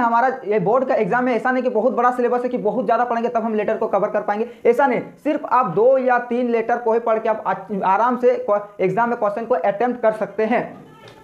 हमारा ये बोर्ड का एग्जाम है, ऐसा नहीं कि बहुत बड़ा सिलेबस है कि बहुत ज्यादा पढ़ेंगे तब हम लेटर को कवर कर पाएंगे, ऐसा नहीं। सिर्फ आप 2 या 3 लेटर को ही पढ़ के आप आराम से एग्जाम में क्वेश्चन को अटेम्प्ट कर सकते हैं।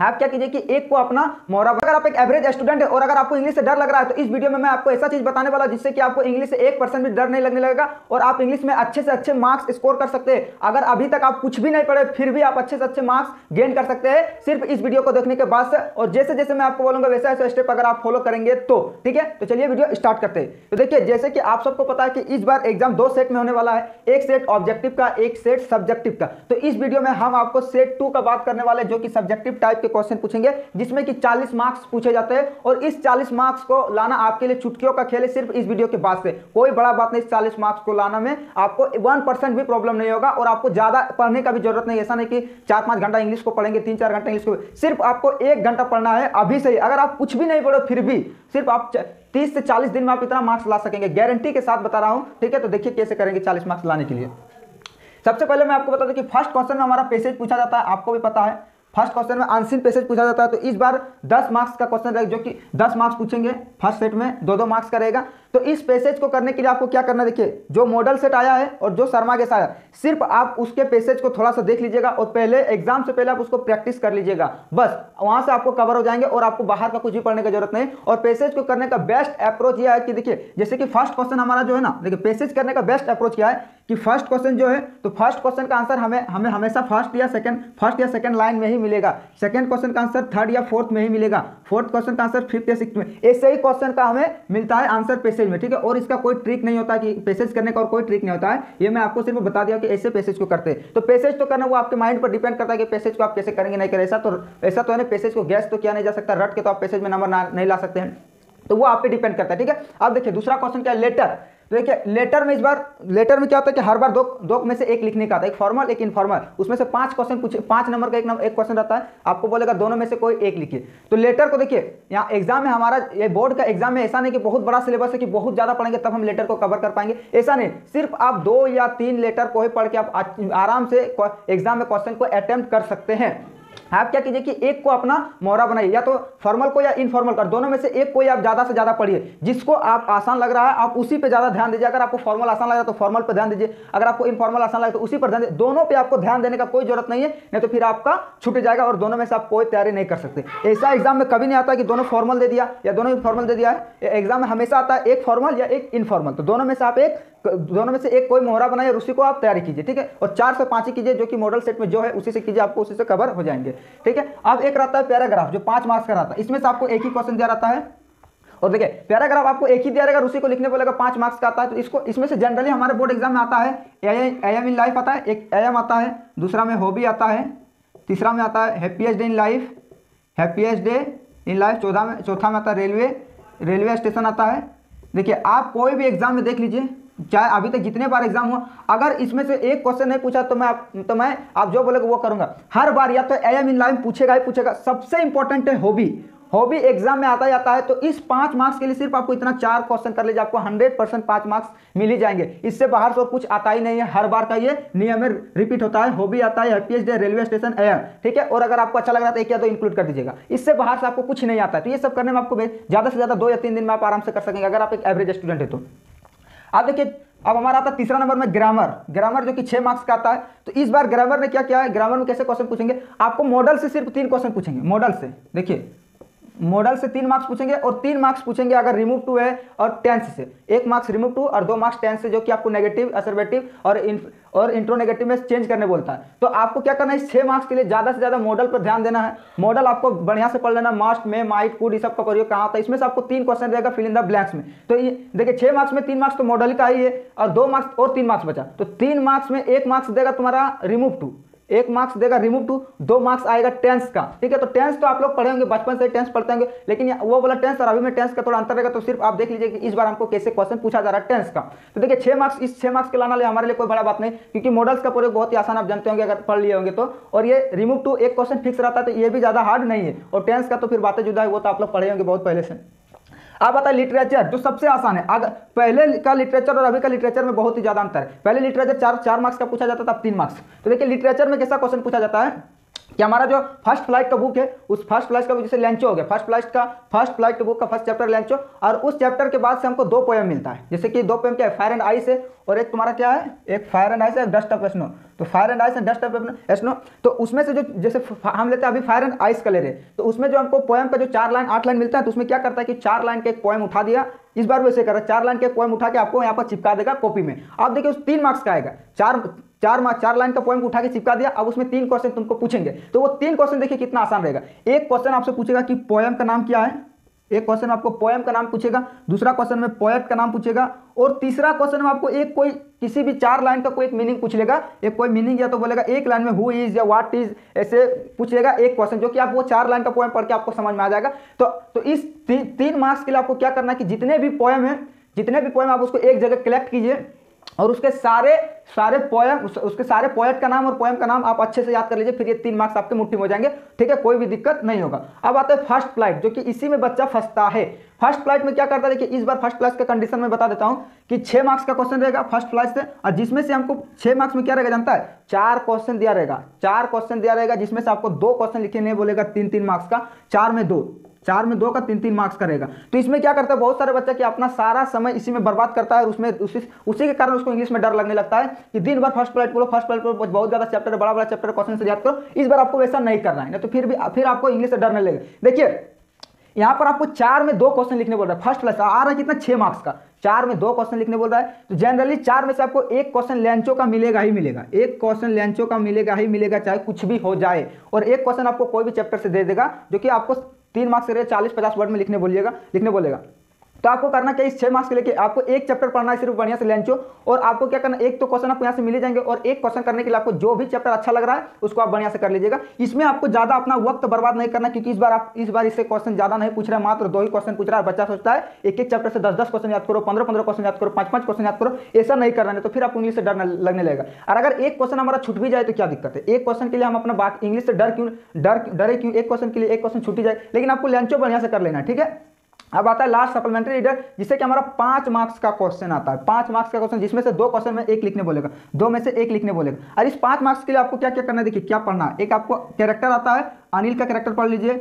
आप क्या कीजिए कि एक को अपना मोहरा, अगर आप एक एवरेज स्टूडेंट है और अगर आपको इंग्लिश से डर लग रहा है तो इस वीडियो में मैं आपको ऐसा चीज बताने वाला जिससे कि आपको इंग्लिश से 1% भी डर नहीं लगने लगेगा और आप इंग्लिश में अच्छे से अच्छे मार्क्स स्कोर कर सकते हैं। अगर अभी तक आप कुछ भी नहीं पढ़े फिर भी आप अच्छे से अच्छे मार्क्स गेन कर सकते हैं सिर्फ इस वीडियो को देखने के बाद से, और जैसे जैसे मैं आपको बोलूंगा वैसे वैसे स्टेप अगर आप फॉलो करेंगे तो ठीक है। तो चलिए वीडियो स्टार्ट करते हैं। तो देखिए, जैसे कि आप सबको पता है कि इस बार एग्जाम 2 सेट में होने वाला है, एक सेट ऑब्जेक्टिव का, एक सेट सब्जेक्टिव का। तो इस वीडियो में हम आपको सेट 2 का बात करने वाले जो कि सब्जेक्टिव टाइप के क्वेश्चन पूछेंगे जिसमें कि 40 मार्क्स पूछे जाते हैं और इस 40 मार्क्स को लाना आपके लिए चुटकियों का खेल है सिर्फ इस वीडियो के बाद से। कोई बड़ा बात नहीं, इस 40 मार्क्स को लाना में आपको 1% भी प्रॉब्लम नहीं होगा और आपको ज्यादा पढ़ने का भी जरूरत नहीं। ऐसा नहीं कि 4-5 घंटा इंग्लिश को पढ़ेंगे, 3-4 घंटा इंग्लिश को, सिर्फ आपको 1 घंटा पढ़ना है अभी से ही। अगर आप कुछ भी नहीं पढ़ो फिर भी सिर्फ आप 30 से 40 दिन में आप इतना मार्क्स ला सकेंगे, गारंटी के साथ बता रहा हूं, ठीक है। तो देखिए कैसे करेंगे 40 मार्क्स लाने के लिए। सबसे पहले मैं आपको बता दूं कि फर्स्ट क्वेश्चन में हमारा पैसेज पूछा जाता है, आपको भी पता है। फर्स्ट क्वेश्चन में आंसर पैसेज पूछा जाता है। तो इस बार 10 मार्क्स का क्वेश्चन रहेगा जो कि 10 मार्क्स पूछेंगे फर्स्ट सेट में, 2-2 मार्क्स का रहेगा। तो इस पैसेज को करने के लिए आपको क्या करना है, देखिए जो मॉडल सेट आया है और जो शर्मा गेस आया, सिर्फ आप उसके पैसेज को थोड़ा सा देख लीजिएगा और पहले एग्जाम से पहले आप उसको प्रैक्टिस कर लीजिएगा, बस वहां से आपको कवर हो जाएंगे और आपको बाहर का कुछ भी पढ़ने की जरूरत नहीं। और पैसेज को करने का बेस्ट अप्रोच यह है कि देखिए, जैसे कि फर्स्ट क्वेश्चन हमारा जो है ना, देखिए पैसेज करने का बेस्ट अप्रोच क्या है कि फर्स्ट क्वेश्चन जो है, तो फर्स्ट क्वेश्चन का आंसर हमें हमेशा फर्स्ट या सेकंड लाइन में ही मिलेगा। सेकंड क्वेश्चन का आंसर थर्ड या फोर्थ में ही मिलेगा। फोर्थ क्वेश्चन का आंसर फिफ्थ या सिक्स्थ में। ऐसे ही क्वेश्चन का हमें मिलता है आंसर पैसेज में, ठीक है। और इसका कोई ट्रिक नहीं होता कि पैसेज करने का, और कोई ट्रिक नहीं होता है, ये मैं आपको सिर्फ बता दिया कि ऐसे पैसेज को करते हैं। तो पैसेज तो करना वो आपके माइंड पर डिपेंड करता है कि पैसेज को आप कैसे करेंगे, नहीं करेंगे। ऐसा तो है ना, पैसेज को गैस तो किया नहीं जा सकता, रट के तो आप पैसेज में नंबर नहीं ला सकते हैं, तो वो आप पे डिपेंड करता है, ठीक है। अब देखिए दूसरा क्वेश्चन क्या है, लेटर। तो देखिए लेटर में, इस बार लेटर में क्या होता है कि हर बार दो में से एक लिखने का आता है, एक फॉर्मल एक इनफॉर्मल। उसमें से 5 क्वेश्चन पूछे, 5 नंबर का एक क्वेश्चन रहता है, आपको बोलेगा दोनों में से कोई एक लिखिए। तो लेटर को देखिए, यहाँ एग्जाम में हमारा ये बोर्ड का एग्जाम में ऐसा नहीं कि बहुत बड़ा सिलेबस है कि बहुत ज्यादा पढ़ेंगे तब हम लेटर को कवर कर पाएंगे, ऐसा नहीं। सिर्फ आप 2 या 3 लेटर को ही पढ़ के आप आराम से एग्जाम में क्वेश्चन को अटेम्प्ट कर सकते हैं। आप क्या कीजिए कि एक को अपना मोहरा बनाइए, या तो फॉर्मल को या इनफॉर्मल का, दोनों में से एक को आप ज्यादा से ज्यादा पढ़िए। जिसको आप आसान लग रहा है आप उसी पे ज्यादा ध्यान दीजिए। अगर आपको फॉर्मल आसान लग रहा है तो फॉर्मल पे ध्यान दीजिए, अगर आपको इनफॉर्मल आसान लगे तो उसी पर ध्यान दीजिए। दोनों पे आपको ध्यान देने का कोई जरूरत नहीं है, नहीं तो फिर आपका छूट जाएगा और दोनों में से आप कोई तैयारी नहीं कर सकते। ऐसा एग्जाम में कभी नहीं आता कि दोनों फॉर्मल दे दिया या दोनों इनफॉर्मल दे दिया है। एग्जाम में हमेशा आता है एक फॉर्मल या एक इनफॉर्मल, तो दोनों में से एक कोई मोहरा बनाइए और उसी को आप तैयारी कीजिए, ठीक है। और 4 से 5 ही कीजिए, जो कि मॉडल सेट में जो है उसी से कीजिए, आपको उसी से कवर हो जाएंगे, ठीक है। अब एक रहता है पैराग्राफ जो 5 मार्क्स का रहता है, इसमें से आपको एक ही क्वेश्चन दिया रहता है। और देखिए पैराग्राफ आपको एक ही दिया रहेगा, उसी को लिखने बोलेगा, 5 मार्क्स का आता है। तो इसमें से जनरली हमारे बोर्ड एग्जाम में आता है एएम इन लाइफ आता है, एक एएम आता है, दूसरा में हॉबी आता है, तीसरा में आता है हैप्पीएस्ट डे इन लाइफ, चौथा में आता है रेलवे स्टेशन आता है। देखिए आप कोई भी एग्जाम में देख लीजिए, चाहे अभी तक जितने बार एग्जाम हुआ, अगर इसमें से एक क्वेश्चन नहीं पूछा तो मैं आप जो बोलेगा वो करूंगा। हर बार या तो एएम इन लाइफ पूछेगा ही पूछेगा। सबसे इंपॉर्टेंट है हॉबी एग्जाम में आता ही आता है। तो इस 5 मार्क्स के लिए सिर्फ आपको इतना 4 क्वेश्चन कर लीजिए, आपको 100% 5 मार्क्स मिल ही जाएंगे। इससे बाहर से और कुछ आता ही नहीं है, हर बार का ये नियम है, रिपीट होता है। हॉबी आता है, happiest day, railway station, air, ठीक है। और अगर आपको अच्छा लग रहा है एक या दो इंक्लूड कर दीजिएगा, इससे बाहर से आपको कुछ नहीं आता है। तो ये सब करने में आपको ज्यादा से ज्यादा 2 या 3 दिन में आप आराम से कर सकेंगे अगर आप एक एवरेज स्टूडेंट है तो। आप देखिए अब हमारा आता है तीसरा नंबर में ग्रामर जो कि 6 मार्क्स का आता है। तो इस बार ग्रामर ने क्या किया है, ग्रामर में कैसे क्वेश्चन पूछेंगे, आपको मॉडल से सिर्फ 3 क्वेश्चन पूछेंगे। मॉडल से देखिए, मॉडल से 3 मार्क्स पूछेंगे और 3 मार्क्स पूछेंगे अगर रिमूव टू है और टेंस से। 1 मार्क्स रिमूव टू और 2 मार्क्स टेंस से, जो कि आपको नेगेटिव, असर्वेटिव और इंट्रोनेगेटिव में चेंज करने बोलता है। तो आपको क्या करना है, इस 6 मार्क्स के लिए ज्यादा से ज्यादा मॉडल पर ध्यान देना है। मॉडल आपको बढ़िया से पढ़ लेना, मास्ट में माइट कुड, इस सब का प्रयोग कहाँ होता है। इसमें से आपको 3 क्वेश्चन रहेगा फिल इन द ब्लैंक्स में। तो ये देखिए 6 मार्क्स में 3 मार्क्स तो मॉडल का ही है और 2 मार्क्स और 3 मार्क्स बचा। तो 3 मार्क्स में 1 मार्क्स देगा तुम्हारा रिमूव टू, 1 मार्क्स देगा रिमूव टू, 2 मार्क्स आएगा टेंस का, ठीक है। तो टेंस तो आप लोग पढ़े होंगे, बचपन से टेंस पढ़ते होंगे, लेकिन वो वाला टेंस और अभी में टेंस का थोड़ा अंतर रहेगा। तो सिर्फ आप देख लीजिए कि इस बार हमको कैसे क्वेश्चन पूछा जा रहा है टेंस का। तो देखिए 6 मार्क्स, इस 6 मार्क्स के लाना हमारे लिए कोई बड़ा बात नहीं, क्योंकि मॉडल्स का प्रयोग बहुत ही आसान आप जानते होंगे अगर पढ़ लिए होंगे तो। और ये रिमूव टू 1 क्वेश्चन फिक्स रहता है, तो ये भी ज्यादा हार्ड नहीं है। और टेंस का तो फिर बातें जुदा है, वो तो आप लोग पढ़े होंगे बहुत पहले से। अब आता है लिटरेचर, जो सबसे आसान है। अगर पहले का लिटरेचर और अभी का लिटरेचर में बहुत ही ज्यादा अंतर है। पहले लिटरेचर 4 मार्क्स का पूछा जाता था, अब 3 मार्क्स। तो देखिए लिटरेचर में कैसा क्वेश्चन पूछा जाता है, कि हमारा जो फर्स्ट फ्लाइट का बुक है, उस फर्स्ट फ्लाइट का बुक जैसे लेंचो हो गया, फर्स्ट फ्लाइट का बुक का फर्स्ट चैप्टर लेंचो, और उस चैप्टर के बाद से हमको 2 पोएम मिलता है। जैसे कि 2 पोएम क्या है, फायर एंड आइस है, और एक तुम्हारा क्या है, एक फायर एंड आइस है, डस्ट ऑफ स्नो। तो fire and ice and dust of snow, तो उसमें से जो जैसे हम लेते हैं अभी फायर एंड आइस का ले रहे, तो उसमें जो हमको पोएम का जो 4 लाइन 8 लाइन मिलता है, तो उसमें क्या करता है कि 4 लाइन का एक पोएम उठा दिया, इस बार वैसे कर रहा है 4 लाइन के पोएम उठा के आपको यहाँ पर चिपका देगा कॉपी में। अब देखिए उस 3 मार्क्स का आएगा, 4 लाइन का पोएम उठा के चिपका दिया, अब उसमें 3 क्वेश्चन तुमको पूछेंगे, तो वो 3 क्वेश्चन देखिए कितना आसान रहेगा। एक क्वेश्चन आपसे पूछेगा कि पोएम का नाम क्या है, एक क्वेश्चन आपको पोएम का नाम पूछेगा, दूसरा क्वेश्चन में पोएट का नाम पूछेगा, और तीसरा क्वेश्चन में आपको एक कोई किसी भी 4 लाइन का कोई एक मीनिंग पूछ लेगा, एक कोई मीनिंग, या तो बोलेगा एक लाइन में हु इज या व्हाट इज, ऐसे पूछ लेगा एक क्वेश्चन, जो कि आप वो 4 लाइन का पोएम पढ़ के आपको समझ में आ जाएगा। तो इस 3 मार्क्स के लिए आपको क्या करना है कि जितने भी पोएम आप उसको एक जगह कलेक्ट कीजिए, और उसके सारे पोएम, उसके सारे पोएट का नाम और पोएम का नाम आप अच्छे से याद कर लीजिए, फिर ये 3 मार्क्स आपके मुट्ठी में हो जाएंगे, ठीक है, कोई भी दिक्कत नहीं होगा। अब आता है फर्स्ट फ्लाइट, जो कि इसी में बच्चा फंसता है। फर्स्ट फ्लाइट में क्या करता है, देखिए इस बार फर्स्ट फ्लाइट का कंडीशन में बता देता हूं कि 6 मार्क्स का क्वेश्चन रहेगा फर्स्ट फ्लाइट से, और जिसमें से हमको 6 मार्क्स में क्या रहेगा जानता है, 4 क्वेश्चन दिया रहेगा, 4 क्वेश्चन दिया रहेगा, जिसमें से आपको 2 क्वेश्चन लिखे नहीं बोलेगा 3-3 मार्क्स का, 4 में 2 का 3-3 मार्क्स का रहेगा। तो इसमें क्या करता है बहुत सारे बच्चा कि अपना सारा समय इसी में बर्बाद करता है, और उसमें उसी के कारण उसको इंग्लिश में डर लगने लगता है कि दिन भर फर्स्ट फ्लाइट पढ़ो, बहुत ज्यादा चैप्टर है, बड़ा चैप्टर, क्वेश्चन से याद करो। इस बार आपको वैसा नहीं करना है, ना तो फिर आपको इंग्लिश से डरने लगेगा। देखिए यहां पर आपको 4 में 2 क्वेश्चन लिखने बोल रहा है, फर्स्ट क्लास आ रहा है कितना, 6 मार्क्स का, 4 में 2 क्वेश्चन लिखने बोल रहा है। तो जनरली 4 में से आपको एक क्वेश्चन लेंचो का मिलेगा ही मिलेगा, एक क्वेश्चन लेंचो का मिलेगा ही मिलेगा, चाहे कुछ भी हो जाए, और एक क्वेश्चन आपको कोई भी चैप्टर से दे देगा, जो कि आपको 3 मार्क्स से 40-50 वर्ड में लिखने बोलेगा। तो आपको करना क्या, इस 6 मार्क्स के लेके आपको एक चैप्टर पढ़ना है सिर्फ बढ़िया से लेंचो, और आपको क्या करना, एक तो क्वेश्चन आपको यहाँ से मिल जाएंगे, और एक क्वेश्चन करने के लिए आपको जो भी चैप्टर अच्छा लग रहा है उसको आप बढ़िया से कर लीजिएगा। इसमें आपको ज्यादा अपना वक्त बर्बाद नहीं करना, क्योंकि इस बार इससे क्वेश्चन ज्यादा नहीं पूछ रहा है, मात्र 2 ही क्वेश्चन पूछ रहा है। बच्चा सोचता है एक चैप्टर से 10-10 क्वेश्चन याद करो, 15-15 क्वेश्चन याद करो, 5-5 क्वेश्चन याद करो, ऐसा नहीं करना है, तो फिर आपको इंग्लिश से डर लगने लगेगा। और अगर एक क्वेश्चन हमारा छूट भी जाए तो क्या दिक्कत है, एक क्वेश्चन के लिए हम अपना बाकी इंग्लिश से डरे क्यों, एक क्वेश्चन के लिए एक क्वेश्चन छूटी जाए, लेकिन आपको लेंचो बढ़िया से कर लेना, ठीक है। अब आता है लास्ट सप्लीमेंट्री रीडर, जिससे कि हमारा 5 मार्क्स का क्वेश्चन आता है, 5 मार्क्स का क्वेश्चन, जिसमें से 2 क्वेश्चन में एक लिखने बोलेगा, 2 में से एक लिखने बोलेगा। और इस 5 मार्क्स के लिए आपको क्या क्या करना है, देखिए क्या पढ़ना है। एक आपको कैरेक्टर आता है, अनिल का कैरेक्टर पढ़ लीजिए,